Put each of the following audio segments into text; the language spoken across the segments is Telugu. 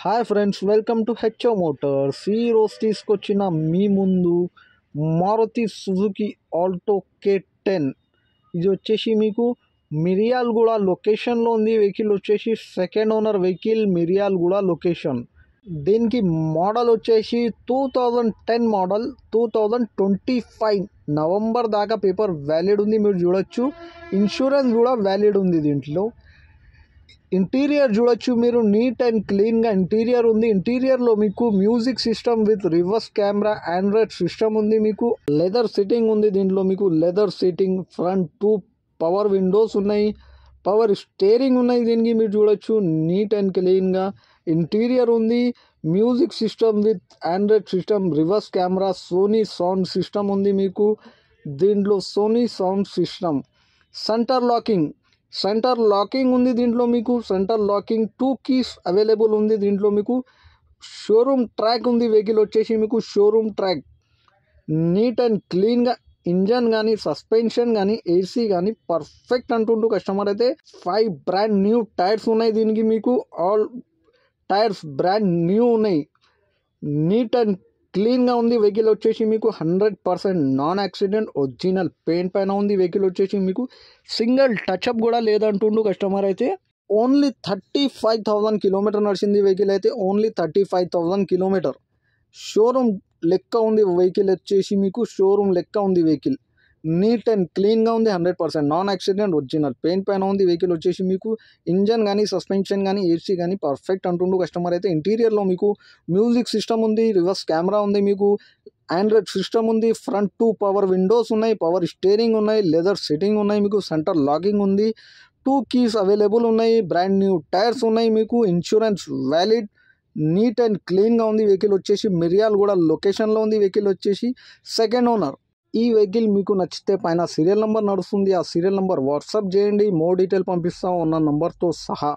Hi friends, welcome to HO Motors. ఈ రోజు తీసుకొచ్చిన మీ ముందు మారుతి సుజుకి ఆల్టో K10. ఇది వచ్చేసి మీకు మిర్యాలగూడ లొకేషన్లో ఉంది. వెహికల్ వచ్చేసి second owner vehicle, Miryalaguda location. దీనికి మోడల్ వచ్చేసి 2010 మోడల్. 2025 నవంబర్ దాకా పేపర్ వ్యాలిడ్ ఉంది, మీరు చూడొచ్చు. ఇన్సూరెన్స్ కూడా వ్యాలిడ్ ఉంది. దీంట్లో ఇంటీరియర్ చూడొచ్చు మీరు, నీట్ అండ్ క్లీన్గా ఇంటీరియర్ ఉంది. ఇంటీరియర్లో మీకు music system with reverse camera, Android system ఉంది. మీకు లెదర్ సీటింగ్ ఉంది. దీంట్లో మీకు leather seating, front 2 power windows ఉన్నాయి, పవర్ స్టీరింగ్ ఉన్నాయి. దీనికి మీరు చూడొచ్చు, నీట్ అండ్ క్లీన్గా ఇంటీరియర్ ఉంది. Music system with Android system, reverse camera, Sony sound system ఉంది. మీకు దీంట్లో Sony sound system, centre locking ఉంది. దీంట్లో మీకు సెంటర్ లాకింగ్ 2 కీస్ అవైలబుల్ ఉంది. దీంట్లో మీకు షోరూమ్ ట్రాక్ ఉంది. వెహికల్ వచ్చేసి మీకు షోరూమ్ ట్రాక్, నీట్ అండ్ క్లీన్గా ఇంజన్ కానీ, సస్పెన్షన్ కానీ, ఏసీ కానీ పర్ఫెక్ట్ అంటుంటూ కస్టమర్ అయితే. 5 బ్రాండ్ న్యూ టైర్స్ ఉన్నాయి. దీనికి మీకు ఆల్ టైర్స్ బ్రాండ్ న్యూ ఉన్నాయి. నీట్ అండ్ క్లీన్గా ఉంది. వెహికల్ వచ్చేసి మీకు 100% నాన్ యాక్సిడెంట్, ఒరిజినల్ పెయింట్ పైన ఉంది. వెహికల్ వచ్చేసి మీకు సింగిల్ టచ్అప్ కూడా లేదంటుండు కస్టమర్ అయితే. ఓన్లీ 35,000 కిలోమీటర్ నడిచింది వెహికల్ అయితే. Only 35,000 kilometre. షోరూమ్ లెక్క ఉంది వెహికల్ వచ్చేసి మీకు, షోరూమ్ లెక్క ఉంది వెహికల్. నీట్ అండ్ క్లీన్గా ఉంది. 100% నాన్ యాక్సిడెంట్, ఒరిజినల్ పెయింట్ పైన ఉంది. వెహికల్ వచ్చేసి మీకు ఇంజన్ కానీ, సస్పెన్షన్ కానీ, ఏసీ కానీ పర్ఫెక్ట్ అంటుండు కస్టమర్ అయితే. ఇంటీరియర్లో మీకు మ్యూజిక్ సిస్టమ్ ఉంది, రివర్స్ కెమెరా ఉంది, మీకు ఆండ్రాయిడ్ సిస్టమ్ ఉంది, ఫ్రంట్ 2 పవర్ విండోస్ ఉన్నాయి, పవర్ స్టీరింగ్ ఉన్నాయి, లెదర్ సిట్టింగ్ ఉన్నాయి, మీకు సెంటర్ లాకింగ్ ఉంది, 2 కీస్ అవైలబుల్ ఉన్నాయి, బ్రాండ్ న్యూ టైర్స్ ఉన్నాయి. మీకు ఇన్సూరెన్స్ వ్యాలిడ్, నీట్ అండ్ క్లీన్గా ఉంది. వెహికల్ వచ్చేసి మిర్యాలగూడ లొకేషన్లో ఉంది. వెహికల్ వచ్చేసి సెకండ్ ఓనర్. ఈ వెహికల్ మీకు నచ్చితే పైన సీరియల్ నెంబర్ నడుస్తుంది, ఆ సీరియల్ నెంబర్ వాట్సాప్ చేయండి, మోర్ డీటెయిల్ పంపిస్తాం ఉన్న నెంబర్తో సహా.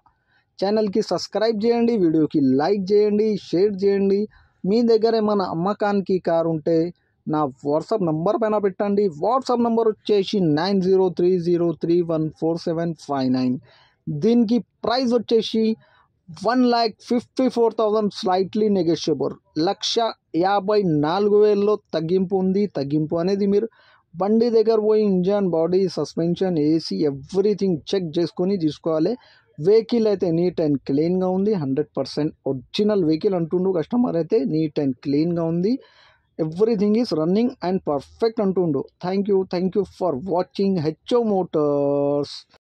ఛానల్కి సబ్స్క్రైబ్ చేయండి, వీడియోకి లైక్ చేయండి, షేర్ చేయండి. మీ దగ్గర ఏమైనా అమ్మకానికి కారు ఉంటే నా వాట్సాప్ నెంబర్ పైన పెట్టండి. వాట్సాప్ నెంబర్ వచ్చేసి 9033031459. దీనికి ప్రైస్ వచ్చేసి 1,54,000 స్లైట్లీ నెగోషియబుల్. 1,54,000లో తగ్గింపు ఉంది. తగ్గింపు అనేది మీరు బండి దగ్గర పోయి engine, body, suspension, AC everything check చేసుకొని తీసుకోవాలి. వెహికల్ అయితే నీట్ అండ్ క్లీన్గా ఉంది. 100% ఒరిజినల్ వెహికల్ అంటుండు కస్టమర్ అయితే. నీట్ అండ్ క్లీన్గా ఉంది. Everything is running and perfect అంటుండు. Thank you for watching HO Motors.